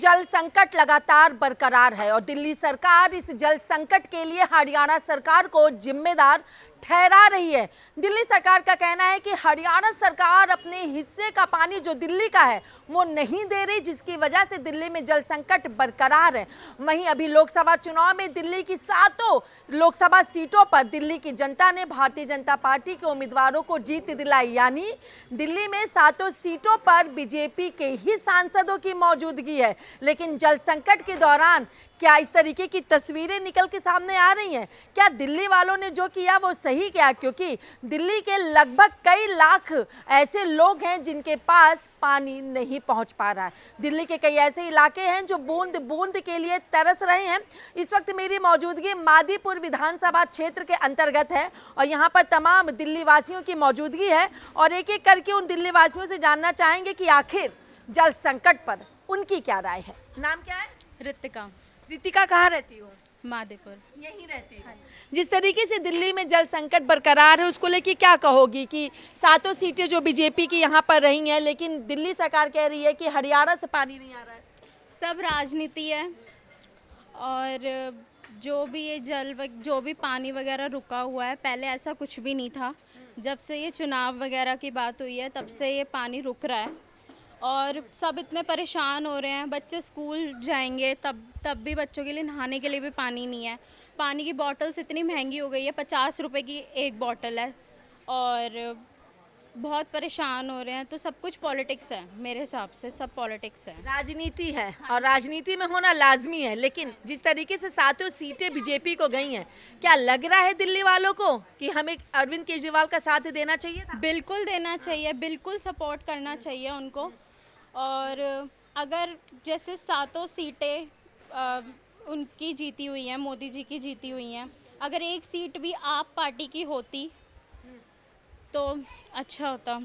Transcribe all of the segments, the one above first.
जल संकट लगातार बरकरार है और दिल्ली सरकार इस जल संकट के लिए हरियाणा सरकार को जिम्मेदार ठहरा रही है। दिल्ली सरकार का कहना है कि हरियाणा सरकार अपने हिस्से का पानी जो दिल्ली का है वो नहीं दे रही, जिसकी वजह से दिल्ली में जल संकट बरकरार है। वहीं अभी लोकसभा चुनाव में दिल्ली की 7 लोकसभा सीटों पर दिल्ली की जनता ने भारतीय जनता पार्टी के उम्मीदवारों को जीत दिलाई, यानी दिल्ली में 7 सीटों पर बीजेपी के ही सांसदों की मौजूदगी है। लेकिन जल संकट के दौरान क्या इस तरीके की तस्वीरें निकल के सामने आ रही हैं? क्या दिल्ली वालों ने जो किया वो सही किया? क्योंकि दिल्ली के लगभग कई लाख ऐसे लोग हैं जिनके पास पानी नहीं पहुंच पा रहा है। दिल्ली के कई ऐसे इलाके हैं जो बूंद बूंद के लिए तरस रहे हैं। इस वक्त मेरी मौजूदगी मादीपुर विधानसभा क्षेत्र के अंतर्गत है और यहाँ पर तमाम दिल्ली वासियों की मौजूदगी है और एक एक करके उन दिल्ली वासियों से जानना चाहेंगे कि आखिर जल संकट पर उनकी क्या राय है। नाम क्या है? रितिका। रितिका, कहाँ रहती हो? मादीपुर। यहीं रहती है। जिस तरीके से दिल्ली में जल संकट बरकरार है उसको लेके क्या कहोगी कि 7 सीटें जो बीजेपी की यहाँ पर रही हैं, लेकिन दिल्ली सरकार कह रही है कि हरियाणा से पानी नहीं आ रहा है। सब राजनीति है और जो भी ये जो भी पानी वगैरह रुका हुआ है, पहले ऐसा कुछ भी नहीं था। जब से ये चुनाव वगैरह की बात हुई है तब से ये पानी रुक रहा है और सब इतने परेशान हो रहे हैं। बच्चे स्कूल जाएंगे तब भी बच्चों के लिए नहाने के लिए भी पानी नहीं है। पानी की बॉटल्स इतनी महंगी हो गई है, 50 रुपए की एक बॉटल है और बहुत परेशान हो रहे हैं। तो सब कुछ पॉलिटिक्स है, मेरे हिसाब से सब पॉलिटिक्स है, राजनीति है और राजनीति में होना लाजमी है। लेकिन जिस तरीके से 7 सीटें बीजेपी को गई हैं, क्या लग रहा है दिल्ली वालों को कि हमें अरविंद केजरीवाल का साथ देना चाहिए था? बिल्कुल देना चाहिए, बिल्कुल सपोर्ट करना चाहिए उनको। और अगर जैसे 7 सीटें उनकी जीती हुई हैं, मोदी जी की जीती हुई हैं, अगर एक सीट भी आप पार्टी की होती तो अच्छा होता।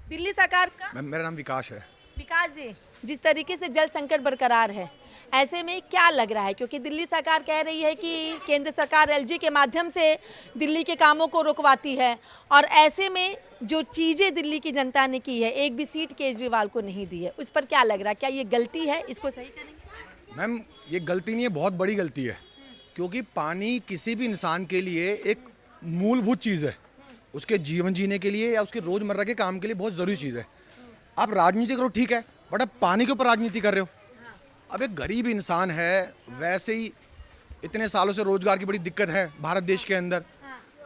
दिल्ली सरकार का मेरा नाम विकास है। विकास जी, जिस तरीके से जल संकट बरकरार है, ऐसे में क्या लग रहा है? क्योंकि दिल्ली सरकार कह रही है कि केंद्र सरकार एलजी के माध्यम से दिल्ली के कामों को रुकवाती है और ऐसे में जो चीज़ें दिल्ली की जनता ने की है, एक भी सीट केजरीवाल को नहीं दी है, उस पर क्या लग रहा है? क्या ये गलती है? इसको सही करेंगे? मैम, ये गलती नहीं है, बहुत बड़ी गलती है। क्योंकि पानी किसी भी इंसान के लिए एक मूलभूत चीज़ है, उसके जीवन जीने के लिए या उसके रोज़मर्रा के काम के लिए बहुत ज़रूरी चीज़ है। आप राजनीति करो ठीक है, बट आप पानी के ऊपर राजनीति कर रहे हो। अब एक गरीब इंसान है, वैसे ही इतने सालों से रोज़गार की बड़ी दिक्कत है भारत देश के अंदर।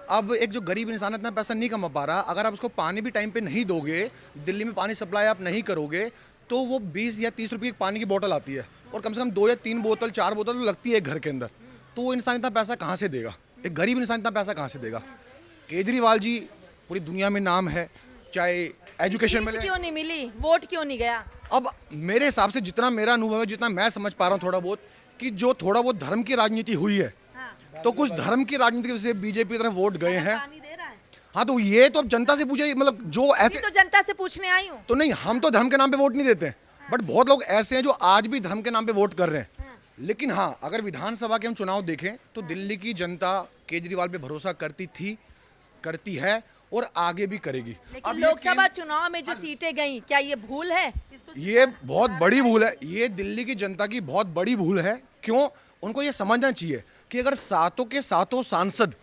अब एक जो गरीब इंसान इतना पैसा नहीं कमा पा रहा, अगर आप उसको पानी भी टाइम पे नहीं दोगे, दिल्ली में पानी सप्लाई आप नहीं करोगे, तो वो 20 या 30 रुपये की पानी की बोतल आती है और कम से कम 2 या 3 बोतल 4 बोतल तो लगती है एक घर के अंदर। तो वो इंसान इतना पैसा कहाँ से देगा? एक गरीब इंसान इतना पैसा कहाँ से देगा? केजरीवाल जी पूरी दुनिया में नाम है, चाहे एजुकेशन में क्यों नहीं मिली, वोट क्यों नहीं गया? अब मेरे हिसाब से जितना मेरा अनुभव है, जितना मैं समझ पा रहा हूँ थोड़ा बहुत, कि जो थोड़ा बहुत धर्म की राजनीति हुई है, तो कुछ धर्म की राजनीति की वजह से बीजेपी की तरफ वोट गए हैं। हाँ, तो ये तो अब जनता से पूछे, मतलब जो ऐसे तो जनता से पूछने आई हूँ। तो नहीं, हम तो धर्म के नाम पे वोट नहीं देते, बट बहुत लोग ऐसे हैं जो आज भी धर्म के नाम पे वोट कर रहे हैं। लेकिन हाँ, अगर विधानसभा के हम चुनाव देखें तो दिल्ली की जनता केजरीवाल पे भरोसा करती थी, करती है और आगे भी करेगी। लेकिन लोकसभा चुनाव में जो सीटें गई, क्या ये भूल है? ये बहुत बड़ी भूल है, ये दिल्ली की जनता की बहुत बड़ी भूल है। क्यों? उनको ये समझना चाहिए कि अगर 7 के 7 सांसद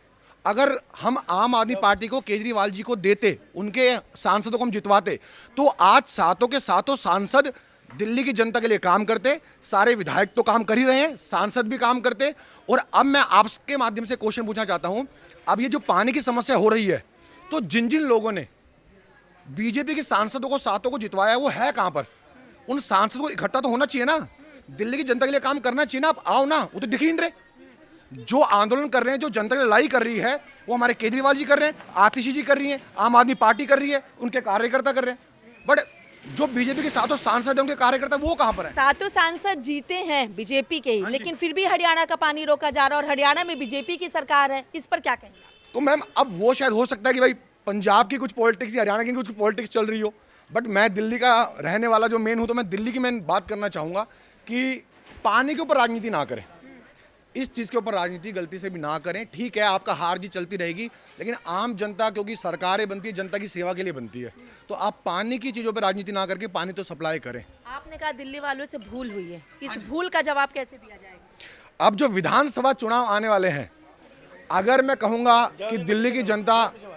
अगर हम आम आदमी पार्टी को, केजरीवाल जी को देते, उनके सांसदों को हम जितवाते, तो आज 7 के 7 सांसद दिल्ली की जनता के लिए काम करते। सारे विधायक तो काम कर ही रहे हैं, सांसद भी काम करते। और अब मैं आपके माध्यम से क्वेश्चन पूछना चाहता हूं, अब ये जो पानी की समस्या हो रही है, तो जिन जिन लोगों ने बीजेपी के सांसदों को 7 को जितवाया, वो है कहां पर? उन सांसदों को इकट्ठा तो होना चाहिए ना, दिल्ली की जनता के लिए काम करना चाहिए ना। आप आओ ना, वो तो दिख ही नहीं रहे। जो आंदोलन कर रहे हैं, जो जनता की लड़ाई कर रही है, वो हमारे केजरीवाल जी कर रहे हैं, आतिशी जी कर रही है, आम आदमी पार्टी कर रही है, उनके कार्यकर्ता कर रहे हैं। बट जो बीजेपी के 7 सांसद हैं, उनके कार्यकर्ता वो कहां पर है? 7 सांसद जीते हैं बीजेपी के ही, लेकिन फिर भी हरियाणा का पानी रोका जा रहा है और हरियाणा में बीजेपी की सरकार है। इस पर क्या कहेंगे? तो मैम, अब वो शायद हो सकता है कि भाई पंजाब की कुछ पॉलिटिक्स या हरियाणा की कुछ पॉलिटिक्स चल रही हो, बट मैं दिल्ली का रहने वाला जो मेन हूं, तो मैं दिल्ली की बात करना चाहूँगा कि पानी के ऊपर राजनीति ना करें। इस चीज़ के ऊपर राजनीति गलती से भी ना करें। ठीक है, आपका हार जीत चलती रहेगी, लेकिन आम जनता, क्योंकि सरकारें बनती है जनता की सेवा के लिए बनती है, तो आप पानी की चीज़ों पर राजनीति ना करके पानी तो सप्लाई करें। आपने कहा दिल्ली वालों से भूल हुई है, इस भूल का जवाब कैसे दिया जाएगा? अब जो विधानसभा चुनाव आने वाले हैं, अगर मैं कहूँगा कि दिल्ली की जनता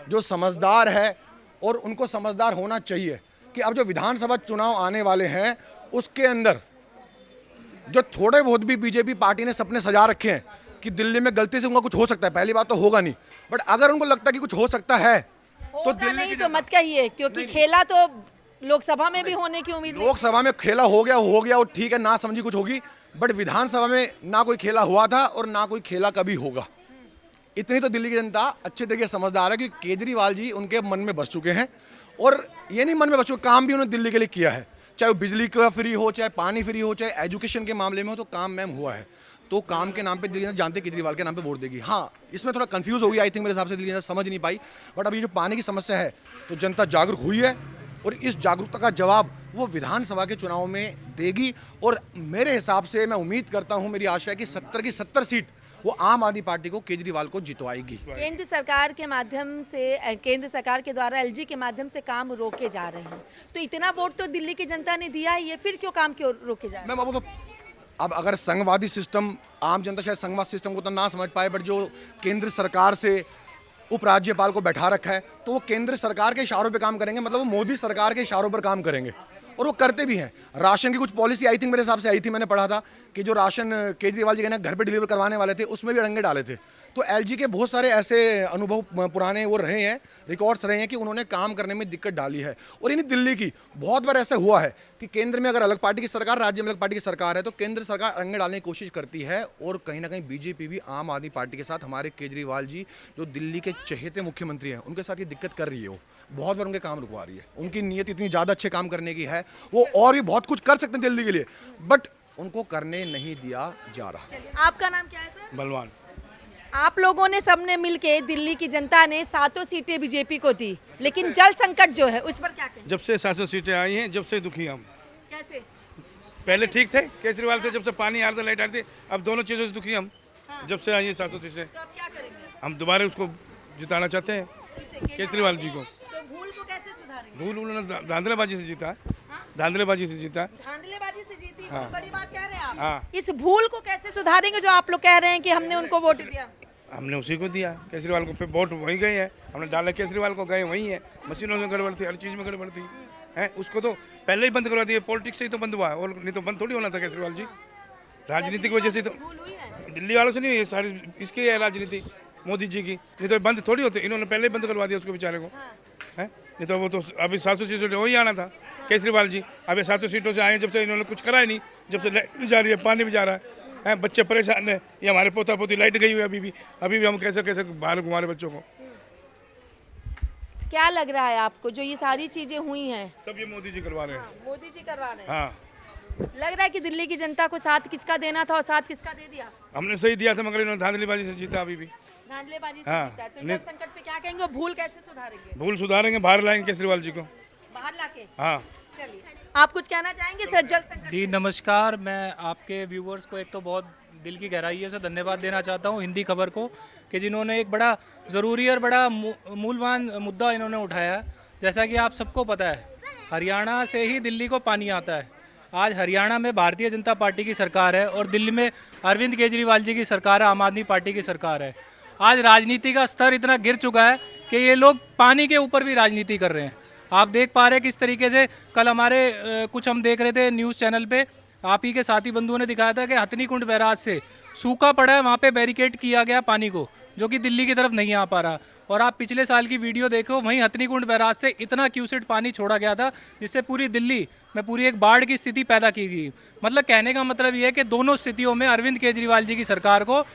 जो समझदार है और उनको समझदार होना चाहिए कि अब जो विधानसभा चुनाव आने वाले हैं उसके अंदर जो थोड़े बहुत भी बीजेपी पार्टी ने सपने सजा रखे हैं कि दिल्ली में गलती से उनका कुछ हो सकता है, पहली बात तो होगा नहीं, बट अगर उनको लगता है कि कुछ हो सकता है तो होगा दिल्ली नहीं की तो मत कहिए, क्योंकि खेला तो लोकसभा में भी होने की उम्मीद नहीं। लोकसभा में खेला हो गया वो ठीक है, ना समझी कुछ होगी, बट विधानसभा में ना कोई खेला हुआ था और ना कोई खेला कभी होगा। इतनी तो दिल्ली की जनता अच्छे तरीके से समझदार है कि केजरीवाल जी उनके मन में बस चुके हैं, और ये नहीं मन में बस चुके, काम भी उन्होंने दिल्ली के लिए किया है, चाहे वो बिजली का फ्री हो, चाहे पानी फ्री हो, चाहे एजुकेशन के मामले में हो, तो काम मैम हुआ है। तो काम के नाम पे दिल्ली जनता जानते केजरीवाल के नाम पे वोट देगी। हाँ, इसमें थोड़ा कंफ्यूज हो गई आई थिंक, मेरे हिसाब से दिल्ली जनता समझ नहीं पाई, बट अभी जो पानी की समस्या है तो जनता जागरूक हुई है और इस जागरूकता का जवाब वो विधानसभा के चुनाव में देगी। और मेरे हिसाब से मैं उम्मीद करता हूँ, मेरी आशा है कि 70 की 70 सीट वो आम आदमी पार्टी को, केजरीवाल को जितवाएगी। केंद्र सरकार के माध्यम से, केंद्र सरकार के द्वारा एलजी के माध्यम से काम रोके जा रहे हैं, तो इतना वोट तो दिल्ली की जनता ने दिया ही है, फिर क्यों काम क्यों रोके जा रहे हैं? मैम अब अगर संघवादी सिस्टम, आम जनता शायद संघवाद सिस्टम को तो ना समझ पाए, बट जो केंद्र सरकार से उपराज्यपाल को बैठा रखा है तो वो केंद्र सरकार के इशारों पे काम करेंगे, मतलब वो मोदी सरकार के इशारों पर काम करेंगे, और वो करते भी हैं। राशन की कुछ पॉलिसी आई थिंक मेरे हिसाब से आई थी, मैंने पढ़ा था कि जो राशन केजरीवाल जी के ना घर पे डिलीवर करवाने वाले थे उसमें भी अड़ंगे डाले थे। तो एलजी के बहुत सारे ऐसे अनुभव पुराने वो रहे हैं, रिकॉर्ड्स रहे हैं कि उन्होंने काम करने में दिक्कत डाली है। और इन्हीं दिल्ली की बहुत बार ऐसा हुआ है कि केंद्र में अगर अलग पार्टी की सरकार, राज्य में अलग पार्टी की सरकार है, तो केंद्र सरकार अड़ंगे डालने की कोशिश करती है, और कहीं ना कहीं बीजेपी भी आम आदमी पार्टी के साथ, हमारे केजरीवाल जी जो दिल्ली के चहेते मुख्यमंत्री हैं उनके साथ ये दिक्कत कर रही है। वो बहुत बार उनके काम रुकवा रही है। उनकी नीयत इतनी ज़्यादा अच्छे काम करने की है, वो और भी बहुत कुछ कर सकते हैं दिल्ली के लिए, बट उनको करने नहीं दिया जा रहा। आपका नाम क्या है सर? बलवान। आप लोगों ने सबने मिलके, दिल्ली की जनता ने 7 सीटें बीजेपी को दी, लेकिन जल संकट जो है उस पर क्या कहें? जब से 700 सीटें आई हैं, जब से दुखी हम। कैसे? पहले ठीक थे, केजरीवाल थे, जब से पानी आ रहा था, लाइट आ रही थी, अब दोनों चीज़ों से दुखी हम। जब से आई हैं 700 सीटें, तो अब क्या करेंगे? हम दोबारा उसको जिताना चाहते हैं, केजरीवाल जी को। तो भूल को कैसे सुधारेंगे? भूल उन्होंने धांधलेबाजी से जीता है, धांधलेबाजी से जीता है। धांधलेबाजी से जीती, हाँ। बहुत बड़ी बात कह रहे हैं आप। हाँ। इस भूल को कैसे सुधारेंगे जो आप लोग कह रहे हैं कि हमने उनको वोट दिया? हमने उसी को दिया, केजरीवाल को, पे वोट वहीं गए हैं, हमने डाला केजरीवाल को, गए वहीं है। मशीनों में गड़बड़ थी, हर चीज़ में गड़बड़ थी, है उसको तो पहले ही बंद करवा दिया, पॉलिटिक्स से ही तो बंद हुआ है, और नहीं तो बंद थोड़ी होना था केजरीवाल जी। राजनीति की वजह से तो भूल हुई है। दिल्ली वालों से नहीं, ये सारी इसकी है राजनीति, मोदी जी की, नहीं तो बंद थोड़ी होते, इन्होंने पहले ही बंद करवा दिया उसको बेचारे को, है नहीं तो वो तो अभी 700 सीटों से वही आना था केजरीवाल जी। अभी 700 सीटों से आए, जब से इन्होंने कुछ करा ही नहीं, जब से लाइट भी जा रही है, पानी भी जा रहा है, बच्चे परेशान है, ये हमारे पोता पोती लाइट गई हुई है अभी भी हम कैसे कैसे बाहर घुमा रहे बच्चों को। क्या लग रहा है आपको जो ये सारी चीजें हुई हैं? सब ये मोदी जी करवा रहे हैं। मोदी जी करवा रहे हैं। हाँ, लग रहा है कि दिल्ली की जनता को साथ किसका देना था और साथ किसका दे दिया? हमने सही दिया था, मगर इन्होंने धांधलीबाजी से जीता अभी भी। धांधलेबाजी से हाँ, जीता है। तो जल नहीं- संकट पे क्या कहेंगे और भूल कैसे सुधारेंगे? भूल सुधारेंगे, बाहर लाएंगे केजरीवाल जी को। बाहर लाके? हाँ, चलिए, आप कुछ कहना चाहेंगे सर जल संकट? जी नमस्कार, मैं आपके व्यूवर्स को एक तो बहुत दिल की गहराई से धन्यवाद देना चाहता हूँ, हिंदी खबर को, कि जिन्होंने एक बड़ा ज़रूरी और बड़ा मूलवान मुद्दा इन्होंने उठाया। जैसा कि आप सबको पता है, हरियाणा से ही दिल्ली को पानी आता है। आज हरियाणा में भारतीय जनता पार्टी की सरकार है और दिल्ली में अरविंद केजरीवाल जी की सरकार है, आम आदमी पार्टी की सरकार है। आज राजनीति का स्तर इतना गिर चुका है कि ये लोग पानी के ऊपर भी राजनीति कर रहे हैं। आप देख पा रहे हैं किस तरीके से, कल हमारे कुछ हम देख रहे थे न्यूज़ चैनल पे, आप ही के साथी बंधुओं ने दिखाया था कि हथनी कुंड बैराज से सूखा पड़ा है, वहाँ पे बैरिकेड किया गया पानी को, जो कि दिल्ली की तरफ नहीं आ पा रहा। और आप पिछले साल की वीडियो देखो, वहीं हथनी कुंड बैराज से इतना क्यूसेट पानी छोड़ा गया था जिससे पूरी दिल्ली में पूरी एक बाढ़ की स्थिति पैदा की गई। मतलब कहने का मतलब ये है कि दोनों स्थितियों में अरविंद केजरीवाल जी की सरकार को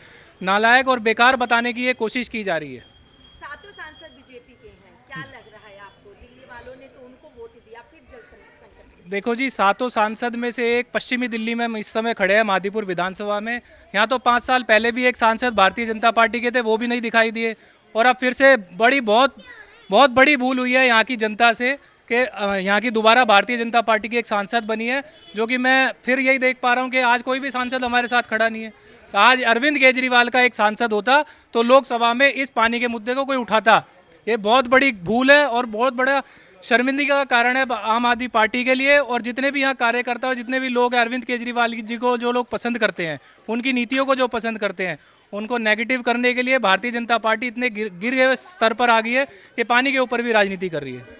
नालायक और बेकार बताने की ये कोशिश की जा रही है। सातों सांसद बीजेपी के हैं, क्या लग रहा है आपको? दिल्ली वालों ने तो उनको वोट दिया, फिर जल संकट? देखो जी, सातों सांसद में से एक पश्चिमी दिल्ली में हम इस समय खड़े हैं, मादीपुर विधानसभा में। यहाँ तो 5 साल पहले भी एक सांसद भारतीय जनता पार्टी के थे, वो भी नहीं दिखाई दिए। और अब फिर से बहुत बड़ी भूल हुई है यहाँ की जनता से कि यहाँ की दोबारा भारतीय जनता पार्टी की एक सांसद बनी है, जो कि मैं फिर यही देख पा रहा हूँ कि आज कोई भी सांसद हमारे साथ खड़ा नहीं है। आज अरविंद केजरीवाल का एक सांसद होता तो लोकसभा में इस पानी के मुद्दे को कोई उठाता। ये बहुत बड़ी भूल है और बहुत बड़ा शर्मिंदगी का कारण है आम आदमी पार्टी के लिए, और जितने भी यहाँ कार्यकर्ता और जितने भी लोग हैं अरविंद केजरीवाल जी को जो लोग पसंद करते हैं, उनकी नीतियों को जो पसंद करते हैं, उनको नेगेटिव करने के लिए भारतीय जनता पार्टी इतने गिर गए स्तर पर आ गई है कि पानी के ऊपर भी राजनीति कर रही है।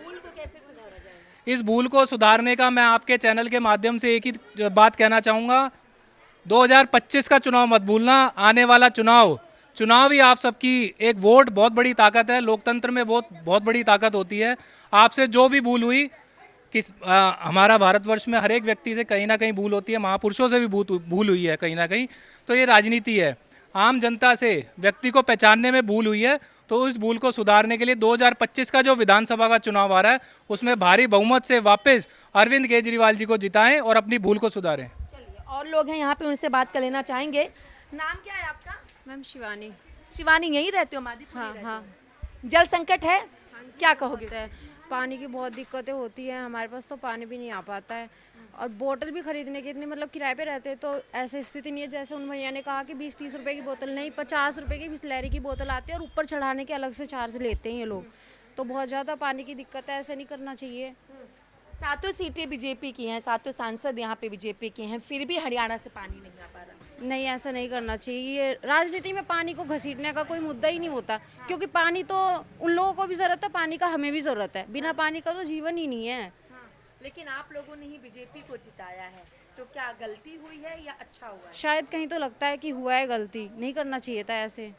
इस भूल को सुधारने का मैं आपके चैनल के माध्यम से एक ही बात कहना चाहूँगा, 2025 का चुनाव मत भूलना। आने वाला चुनाव ही आप सबकी एक वोट बहुत बड़ी ताकत है। लोकतंत्र में बहुत बड़ी ताकत होती है। आपसे जो भी भूल हुई कि हमारा भारतवर्ष में हर एक व्यक्ति से कहीं ना कहीं भूल होती है, महापुरुषों से भी भूल हुई है कहीं ना कहीं, तो ये राजनीति है। आम जनता से व्यक्ति को पहचानने में भूल हुई है, तो उस भूल को सुधारने के लिए 2025 का जो विधानसभा का चुनाव आ रहा है उसमें भारी बहुमत से वापस अरविंद केजरीवाल जी को जिताएं और अपनी भूल को सुधारें। चलिए, और लोग हैं यहाँ पे, उनसे बात कर लेना चाहेंगे। नाम क्या है आपका? मैम शिवानी। शिवानी, यहीं रहते हो? मादीपुर हाँ में हाँ। रहते हो? जल संकट है, क्या कहोगे? होता है, पानी की बहुत दिक्कतें होती हैं, हमारे पास तो पानी भी नहीं आ पाता है, और बोतल भी खरीदने की इतनी मतलब किराए पे रहते हैं, तो ऐसी स्थिति नहीं है। जैसे उन भैया ने कहा कि 20-30 रुपए की बोतल नहीं, 50 रुपए की बिसलेरी की बोतल आती है और ऊपर चढ़ाने के अलग से चार्ज लेते हैं ये लोग। तो बहुत ज़्यादा पानी की दिक्कत है, ऐसे नहीं करना चाहिए। सातों सीटें बीजेपी की हैं, सातों सांसद यहाँ पे बीजेपी के हैं, फिर भी हरियाणा से पानी नहीं आ पा रहा। नहीं, ऐसा नहीं करना चाहिए। ये राजनीति में पानी को घसीटने का कोई मुद्दा ही नहीं होता, क्योंकि पानी तो उन लोगों को भी ज़रूरत है, पानी का हमें भी ज़रूरत है। बिना पानी का तो जीवन ही नहीं है। लेकिन आप लोगों ने ही बीजेपी को जिताया है, तो क्या गलती हुई है या अच्छा हुआ है? शायद कहीं तो लगता है कि हुआ है गलती, नहीं करना चाहिए था ऐसे।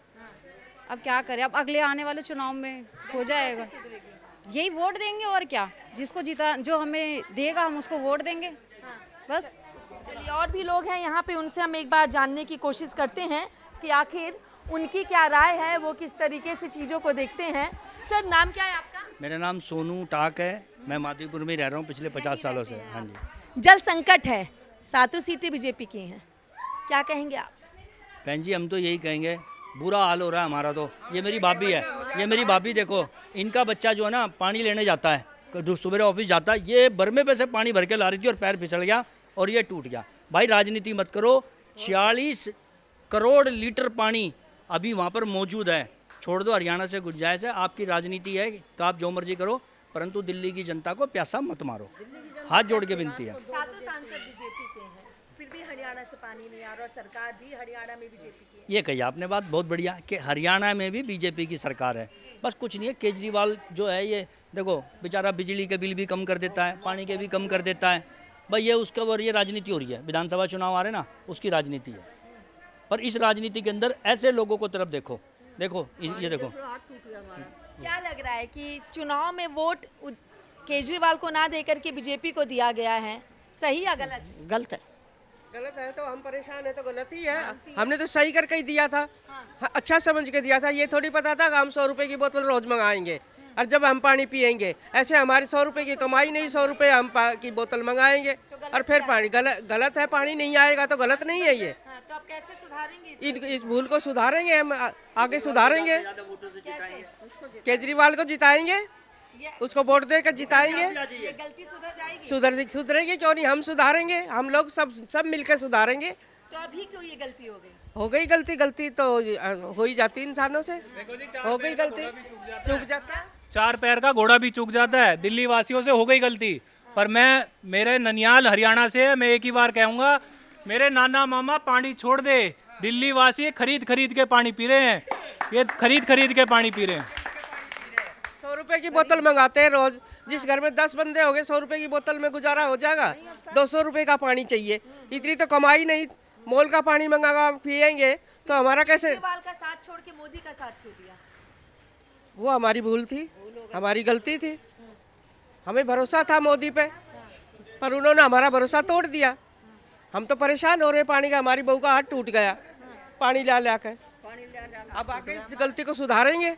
अब क्या करें, अब अगले आने वाले चुनाव में हो जाएगा, यही वोट देंगे और क्या। जिसको जीता, जो हमें देगा हम उसको वोट देंगे, बस। चलिए, और भी लोग हैं यहाँ पे, उनसे हम एक बार जानने की कोशिश करते हैं कि आखिर उनकी क्या राय है, वो किस तरीके से चीज़ों को देखते हैं। सर, नाम क्या है आपका? मेरा नाम सोनू टाक है, मैं माधीपुर में रह रहा हूँ पिछले 50 सालों से। हाँ जी। जल संकट है, सातों सीटें बीजेपी की हैं, क्या कहेंगे आप? बहन जी, हम तो यही कहेंगे, बुरा हाल हो रहा है हमारा। तो ये मेरी भाभी है, ये मेरी भाभी देखो, इनका बच्चा जो है ना पानी लेने जाता है, सुबह ऑफिस जाता है, ये बरमे पे से पानी भर के ला रही थी और पैर फिसल गया और ये टूट गया। भाई राजनीति मत करो। 46 करोड़ लीटर पानी अभी वहाँ पर मौजूद है। छोड़ दो, हरियाणा से गुंजाइश है, आपकी राजनीति है तो आप जो मर्जी करो, परंतु दिल्ली की जनता को प्यासा मत मारो। हाथ जोड़ के विनती है। सातों सांसद बीजेपी के हैं, फिर भी हरियाणा से पानी नहीं आ रहा, और सरकार भी हरियाणा में बीजेपी की है। ये कही आपने बात बहुत बढ़िया कि हरियाणा में भी बीजेपी की सरकार है। बस कुछ नहीं है, केजरीवाल जो है ये देखो बेचारा बिजली के बिल भी कम कर देता है, पानी के भी कम कर देता है। भाई ये उसका और ये राजनीति हो रही है। विधानसभा चुनाव आ रहे ना, उसकी राजनीति है। पर इस राजनीति के अंदर ऐसे लोगों को तरफ देखो, ये देखो। क्या लग रहा है कि चुनाव में वोट केजरीवाल को ना देकर के बीजेपी को दिया गया है, सही या गलत? गलत है। गलत है तो हम परेशान है, तो गलत ही है। हमने तो सही करके ही दिया था, अच्छा समझ के दिया था। ये थोड़ी पता था कि हम 100 रुपए की बोतल रोज मंगाएंगे और जब हम पानी पियेंगे, ऐसे हमारे 100 रुपए की कमाई नहीं, 100 रुपए हम की बोतल मंगाएंगे और फिर पानी गलत है। पानी नहीं आएगा तो गलत नहीं है ये। तो आप कैसे सुधारेंगे इस भूल को सुधारेंगे हम, आगे सुधारेंगे। केजरीवाल को जिताएंगे, उसको वोट देकर जिताएंगे, ये गलती सुधर जाएगी? सुधरेगी क्यों नहीं, हम सुधारेंगे। हम लोग सब मिलकर सुधारेंगे। तो अभी क्यों ये गलती हो गई? हो गई गलती तो हो ही जाती इंसानों से। हो गई गलती, चूक जाता है। 4 पैर का घोड़ा भी चूक जाता है। दिल्ली वासियों से हो गई गलती, पर मेरे ननियाल हरियाणा से है, मैं एक ही बार कहूँगा, मेरे नाना मामा पानी छोड़ दे। दिल्ली वासी खरीद के पानी पी रहे हैं, ये खरीद के पानी पी रहे हैं। 100 रुपए की बोतल मंगाते हैं रोज। जिस घर में 10 बंदे हो गए, 100 रुपए की बोतल में गुजारा हो जाएगा। 200 रुपए का पानी चाहिए, इतनी तो कमाई नहीं। मोल का पानी मंगा पियेंगे तो हमारा कैसे? केजरीवाल का साथ छोड़ के मोदी का साथ क्यों दिया? वो हमारी भूल थी, हमारी गलती थी। हमें भरोसा था मोदी पे, पर उन्होंने हमारा भरोसा तोड़ दिया। हम तो परेशान हो रहे पानी का। हमारी बहू का हाथ टूट गया पानी ला कर। अब आके इस गलती को सुधारेंगे,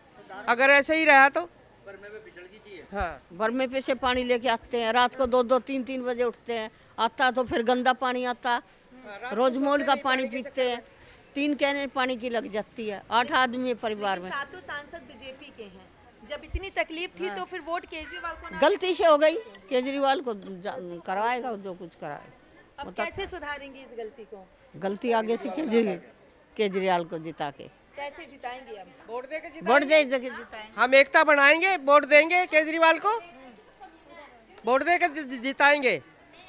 अगर ऐसे ही रहा तो। हाँ, बरमे पे से पानी लेके आते हैं, रात को 2-2, 3-3 बजे उठते हैं, आता तो फिर गंदा पानी आता। रोज मोल का पानी पीते हैं, 3 कैन पानी की लग जाती है। 8 आदमी परिवार में। सातों सांसद बीजेपी के हैं, जब इतनी तकलीफ थी तो फिर वोट केजरीवाल को ना? गलती से हो गई, केजरीवाल को करवाएगा जो कुछ कराएगा। अब कैसे सुधारेंगे इस गलती को? गलती आगे से केजरीवाल को जिता के। कैसे जिताएंगे हम? वोट दे के वोट दे के जिताएंगे। हम एकता बनाएंगे, वोट देंगे केजरीवाल को, वोट दे के जिताएंगे।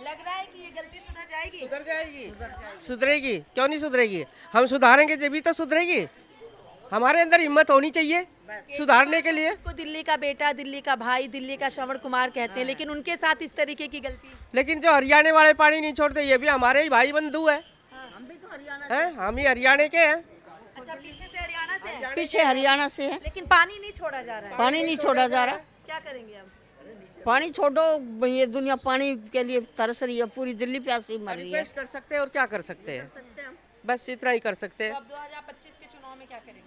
लग रहा है कि ये गलती सुधर जाएगी? सुधर जाएगी, सुधरेगी, क्यों नहीं सुधरेगी? हम सुधारेंगे जब भी तो सुधरेगी। हमारे अंदर हिम्मत होनी चाहिए सुधारने के लिए। को दिल्ली का बेटा, दिल्ली का भाई, दिल्ली का श्रवण कुमार कहते हैं, लेकिन उनके साथ इस तरीके की गलती। लेकिन जो हरियाणा वाले पानी नहीं छोड़ते, ये भी हमारे ही भाई बंधु है। हम भी तो हरियाणा हैं, हम ही हरियाणा के हैं। अच्छा, पीछे से हरियाणा से है, पीछे हरियाणा से है, लेकिन पानी नहीं छोड़ा जा रहा है। पानी नहीं छोड़ा जा रहा। क्या करेंगे अब? पानी छोड़ो, ये दुनिया पानी के लिए तरस रही है, पूरी दिल्ली प्यासी मर रही है। रिक्वेस्ट कर सकते हैं और क्या कर सकते हैं, बस इतना ही कर सकते हैं। अब 2025 के चुनाव में क्या करेंगे?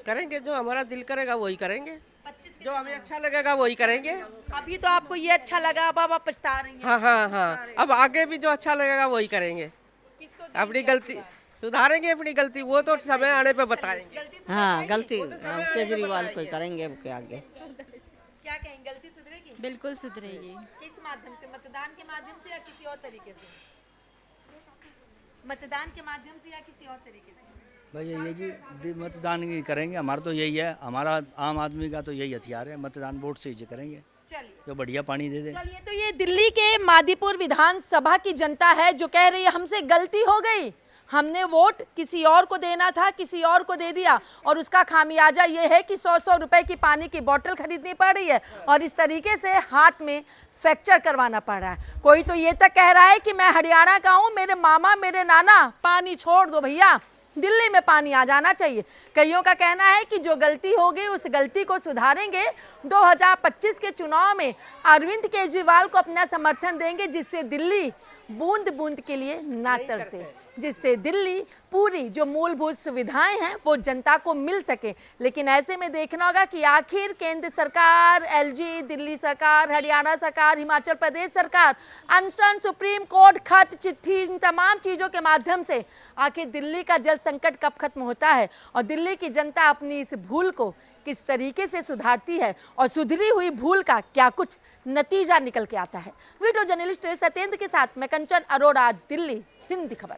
करेंगे जो हमारा दिल करेगा वही करेंगे, जो हमें अच्छा लगेगा वही करेंगे। अभी तो आपको ये अच्छा लगा, अब आप पछता रही हैं। हाँ हाँ हाँ, अब आगे भी जो अच्छा लगेगा वही करेंगे। अपनी गलती सुधारेंगे, अपनी गलती वो तो समय आने पे बताएंगे। हाँ गलती केजरीवाल को करेंगे अब के आगे। क्या कहेंगे, गलती सुधरेगी? बिल्कुल सुधरेगी। किस माध्यम से? मतदान के माध्यम से या किसी और तरीके से? मतदान के माध्यम से या किसी और तरीके से? भाई ये जी मतदान ही करेंगे, हमारा तो यही है, हमारा आम आदमी का तो यही हथियार है, मतदान वोट से ही करेंगे चलिए, जो बढ़िया पानी दे दे। चलिए, तो ये दिल्ली के मादीपुर विधानसभा की जनता है जो कह रही है हमसे गलती हो गई, हमने वोट किसी और को देना था, किसी और को दे दिया, और उसका खामियाजा ये है कि 100-100 रुपए की पानी की बोतल खरीदनी पड़ रही है और इस तरीके से हाथ में फ्रैक्चर करवाना पड़ रहा है। कोई तो ये तक कह रहा है कि मैं हरियाणा का हूँ, मेरे मामा मेरे नाना, पानी छोड़ दो भैया, दिल्ली में पानी आ जाना चाहिए। कईयों का कहना है कि जो गलती होगी उस गलती को सुधारेंगे। 2025 के चुनाव में अरविंद केजरीवाल को अपना समर्थन देंगे, जिससे दिल्ली बूंद बूंद के लिए ना तरसे, जिससे दिल्ली पूरी जो मूलभूत सुविधाएं हैं वो जनता को मिल सके। लेकिन ऐसे में देखना होगा कि आखिर केंद्र सरकार, एलजी, दिल्ली सरकार, हरियाणा सरकार, हिमाचल प्रदेश सरकार, अनशन, सुप्रीम कोर्ट, खत, चिट्ठी, इन तमाम चीज़ों के माध्यम से आखिर दिल्ली का जल संकट कब खत्म होता है और दिल्ली की जनता अपनी इस भूल को किस तरीके से सुधारती है और सुधरी हुई भूल का क्या कुछ नतीजा निकल के आता है। वीडियो जर्नलिस्ट सत्येंद्र के साथ मैं कंचन अरोड़ा, दिल्ली, हिंदी खबर।